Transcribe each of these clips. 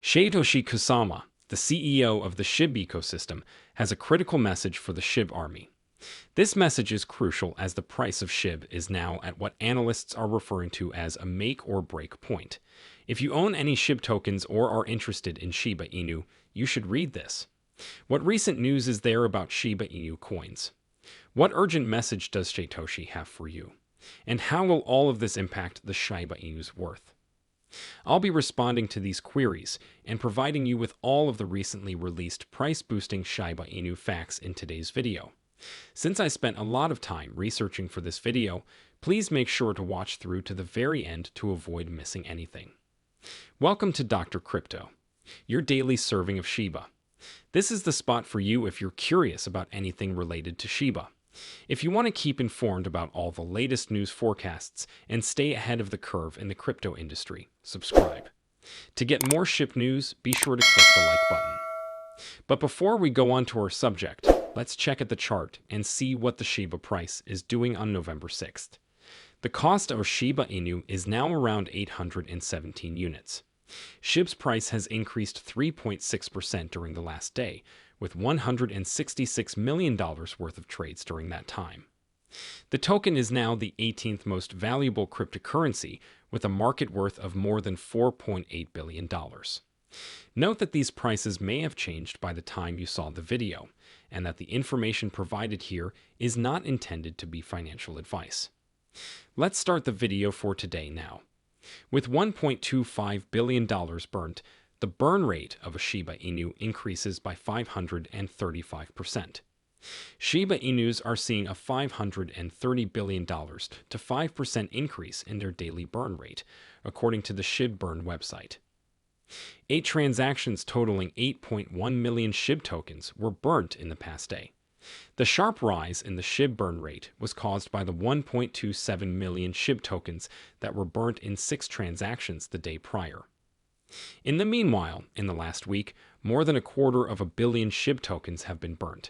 Satoshi Kusama, the CEO of the Shib ecosystem, has a critical message for the Shib army. This message is crucial as the price of Shib is now at what analysts are referring to as a make or break point. If you own any Shib tokens or are interested in Shiba Inu, you should read this. What recent news is there about Shiba Inu coins? What urgent message does Satoshi have for you? And how will all of this impact the Shiba Inu's worth? I'll be responding to these queries and providing you with all of the recently released price-boosting Shiba Inu facts in today's video. Since I spent a lot of time researching for this video, please make sure to watch through to the very end to avoid missing anything. Welcome to Dr. Crypto, your daily serving of Shiba. This is the spot for you if you're curious about anything related to Shiba. If you want to keep informed about all the latest news forecasts and stay ahead of the curve in the crypto industry, subscribe. To get more Shib news, be sure to click the like button. But before we go on to our subject, let's check at the chart and see what the Shiba price is doing on November 6th. The cost of Shiba Inu is now around 817 units. Shib's price has increased 3.6% during the last day, with $166 million worth of trades during that time. The token is now the 18th most valuable cryptocurrency, with a market worth of more than $4.8 billion. Note that these prices may have changed by the time you saw the video, and that the information provided here is not intended to be financial advice. Let's start the video for today now. With $1.25 billion burnt, the burn rate of a Shiba Inu increases by 535%. Shiba Inus are seeing a $530 billion to 5% increase in their daily burn rate, according to the Shib Burn website. 8 transactions totaling 8.1 million Shib tokens were burnt in the past day. The sharp rise in the Shib burn rate was caused by the 1.27 million Shib tokens that were burnt in 6 transactions the day prior. In the meanwhile, in the last week, more than 250 million Shib tokens have been burnt.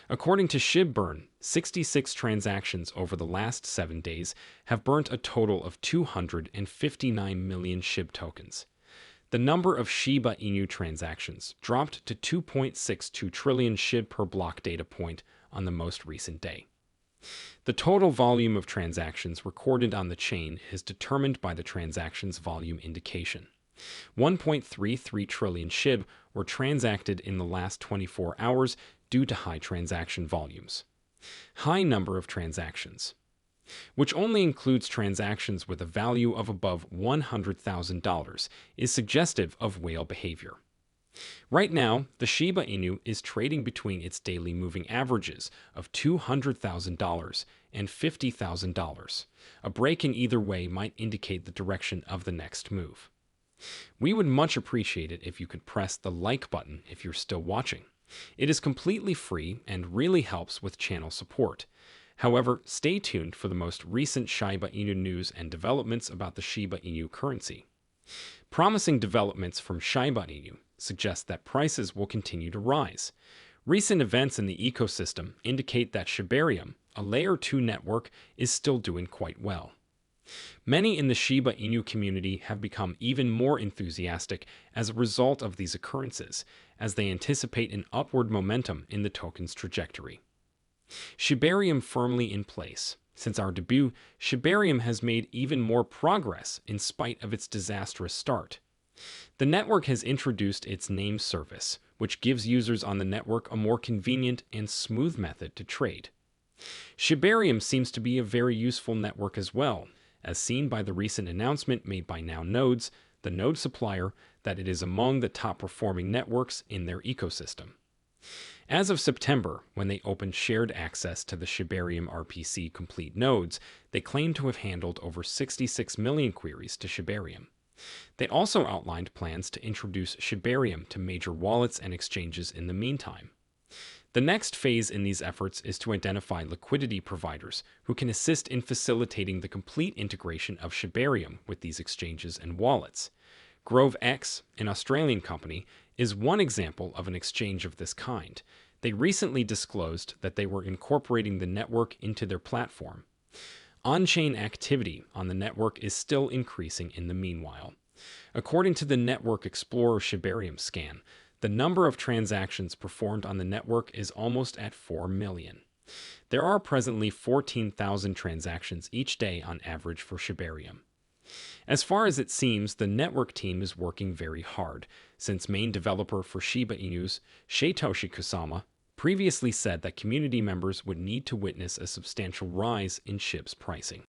According to Shib Burn, 66 transactions over the last 7 days have burnt a total of 259 million Shib tokens. The number of Shiba Inu transactions dropped to 2.62 trillion Shib per block data point on the most recent day. The total volume of transactions recorded on the chain is determined by the transactions volume indication. 1.33 trillion Shib were transacted in the last 24 hours due to high transaction volumes. High number of transactions, which only includes transactions with a value of above $100,000, is suggestive of whale behavior. Right now, the Shiba Inu is trading between its daily moving averages of $200,000 and $50,000. A break in either way might indicate the direction of the next move. We would much appreciate it if you could press the like button if you're still watching. It is completely free and really helps with channel support. However, stay tuned for the most recent Shiba Inu news and developments about the Shiba Inu currency. Promising developments from Shiba Inu suggest that prices will continue to rise. Recent events in the ecosystem indicate that Shibarium, a Layer 2 network, is still doing quite well. Many in the Shiba Inu community have become even more enthusiastic as a result of these occurrences, as they anticipate an upward momentum in the token's trajectory. Shibarium firmly in place. Since our debut, Shibarium has made even more progress in spite of its disastrous start. The network has introduced its name service, which gives users on the network a more convenient and smooth method to trade. Shibarium seems to be a very useful network as well, as seen by the recent announcement made by Now Nodes, the node supplier, that it is among the top performing networks in their ecosystem. As of September, when they opened shared access to the Shibarium RPC complete nodes, they claimed to have handled over 66 million queries to Shibarium. They also outlined plans to introduce Shibarium to major wallets and exchanges in the meantime. The next phase in these efforts is to identify liquidity providers who can assist in facilitating the complete integration of Shibarium with these exchanges and wallets. GroveX, an Australian company, is one example of an exchange of this kind. They recently disclosed that they were incorporating the network into their platform. On-chain activity on the network is still increasing in the meanwhile. According to the Network Explorer Shibarium scan, the number of transactions performed on the network is almost at 4 million. There are presently 14,000 transactions each day on average for Shibarium. As far as it seems, the network team is working very hard, since main developer for Shiba Inu's, Satoshi Kusama, previously said that community members would need to witness a substantial rise in SHIB's pricing.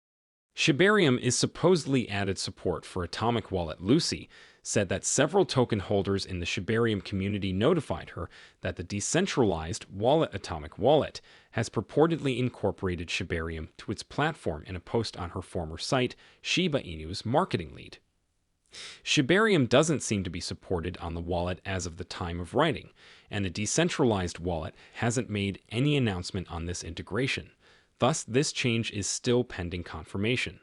Shibarium is supposedly added support for Atomic Wallet. Lucy said that several token holders in the Shibarium community notified her that the decentralized wallet Atomic Wallet has purportedly incorporated Shibarium to its platform in a post on her former site, Shiba Inu's marketing lead. Shibarium doesn't seem to be supported on the wallet as of the time of writing, and the decentralized wallet hasn't made any announcement on this integration. Thus, this change is still pending confirmation.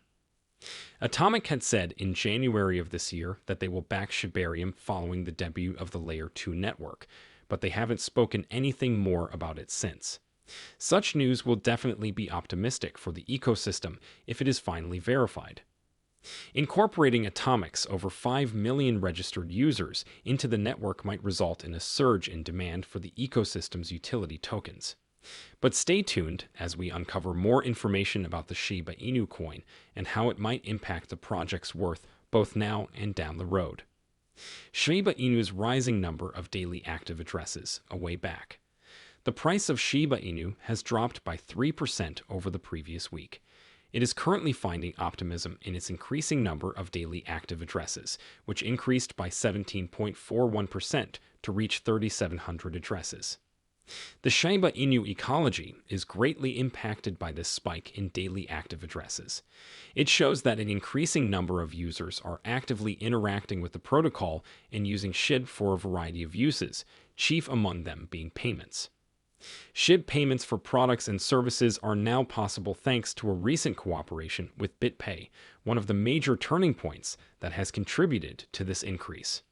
Atomic had said in January of this year that they will back Shibarium following the debut of the Layer 2 network, but they haven't spoken anything more about it since. Such news will definitely be optimistic for the ecosystem if it is finally verified. Incorporating Atomic's over 5 million registered users into the network might result in a surge in demand for the ecosystem's utility tokens. But stay tuned as we uncover more information about the Shiba Inu coin and how it might impact the project's worth both now and down the road. Shiba Inu's rising number of daily active addresses a way back. The price of Shiba Inu has dropped by 3% over the previous week. It is currently finding optimism in its increasing number of daily active addresses, which increased by 17.41% to reach 3,700 addresses. The Shiba Inu ecology is greatly impacted by this spike in daily active addresses. It shows that an increasing number of users are actively interacting with the protocol and using SHIB for a variety of uses, chief among them being payments. SHIB payments for products and services are now possible thanks to a recent cooperation with BitPay, one of the major turning points that has contributed to this increase.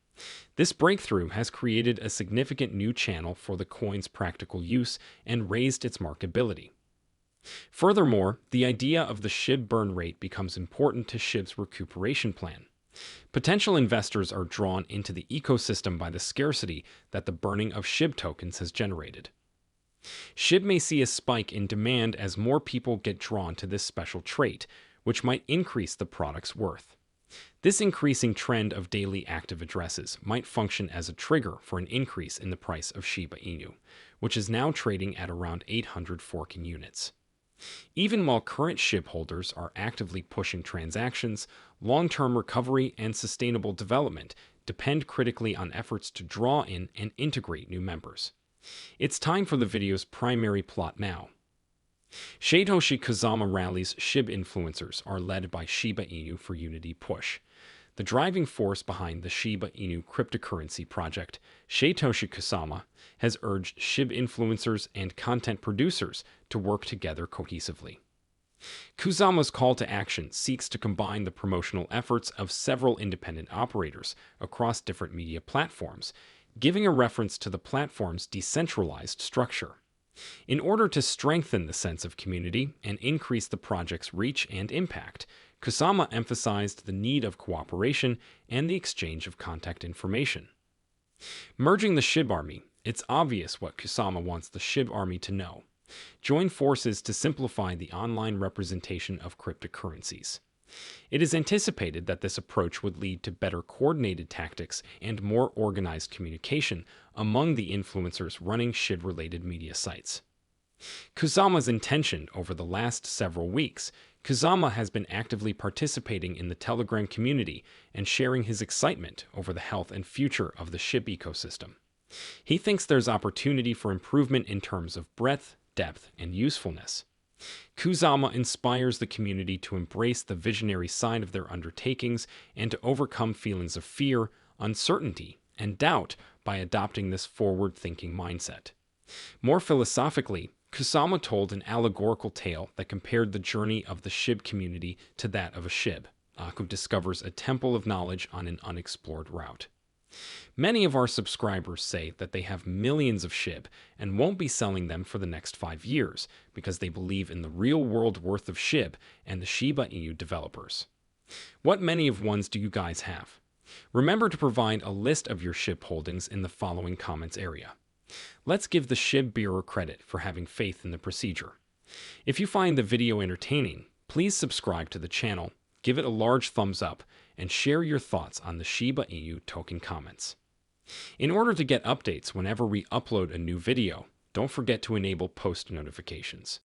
This breakthrough has created a significant new channel for the coin's practical use and raised its marketability. Furthermore, the idea of the SHIB burn rate becomes important to SHIB's recuperation plan. Potential investors are drawn into the ecosystem by the scarcity that the burning of SHIB tokens has generated. SHIB may see a spike in demand as more people get drawn to this special trait, which might increase the product's worth. This increasing trend of daily active addresses might function as a trigger for an increase in the price of Shiba Inu, which is now trading at around 800 forking units. Even while current SHIB holders are actively pushing transactions, long-term recovery and sustainable development depend critically on efforts to draw in and integrate new members. It's time for the video's primary plot now. Satoshi Kusama rallies SHIB influencers are led by Shiba Inu for Unity push. The driving force behind the Shiba Inu cryptocurrency project, Satoshi Kusama, has urged SHIB influencers and content producers to work together cohesively. Kusama's call to action seeks to combine the promotional efforts of several independent operators across different media platforms, giving a reference to the platform's decentralized structure. In order to strengthen the sense of community and increase the project's reach and impact, Kusama emphasized the need of cooperation and the exchange of contact information. Merging the SHIB army, it's obvious what Kusama wants the SHIB army to know. Join forces to simplify the online representation of cryptocurrencies. It is anticipated that this approach would lead to better coordinated tactics and more organized communication among the influencers running SHIB-related media sites. Kusama's intention over the last several weeks, Kusama has been actively participating in the Telegram community and sharing his excitement over the health and future of the SHIB ecosystem. He thinks there's opportunity for improvement in terms of breadth, depth, and usefulness. Kusama inspires the community to embrace the visionary side of their undertakings and to overcome feelings of fear, uncertainty, and doubt by adopting this forward-thinking mindset. More philosophically, Kusama told an allegorical tale that compared the journey of the SHIB community to that of a SHIB, who discovers a temple of knowledge on an unexplored route. Many of our subscribers say that they have millions of SHIB and won't be selling them for the next 5 years because they believe in the real-world worth of SHIB and the Shiba Inu developers. What many of ones do you guys have? Remember to provide a list of your SHIB holdings in the following comments area. Let's give the SHIB Bureau credit for having faith in the procedure. If you find the video entertaining, please subscribe to the channel, give it a large thumbs up, and share your thoughts on the Shiba Inu token comments. In order to get updates whenever we upload a new video, don't forget to enable post notifications.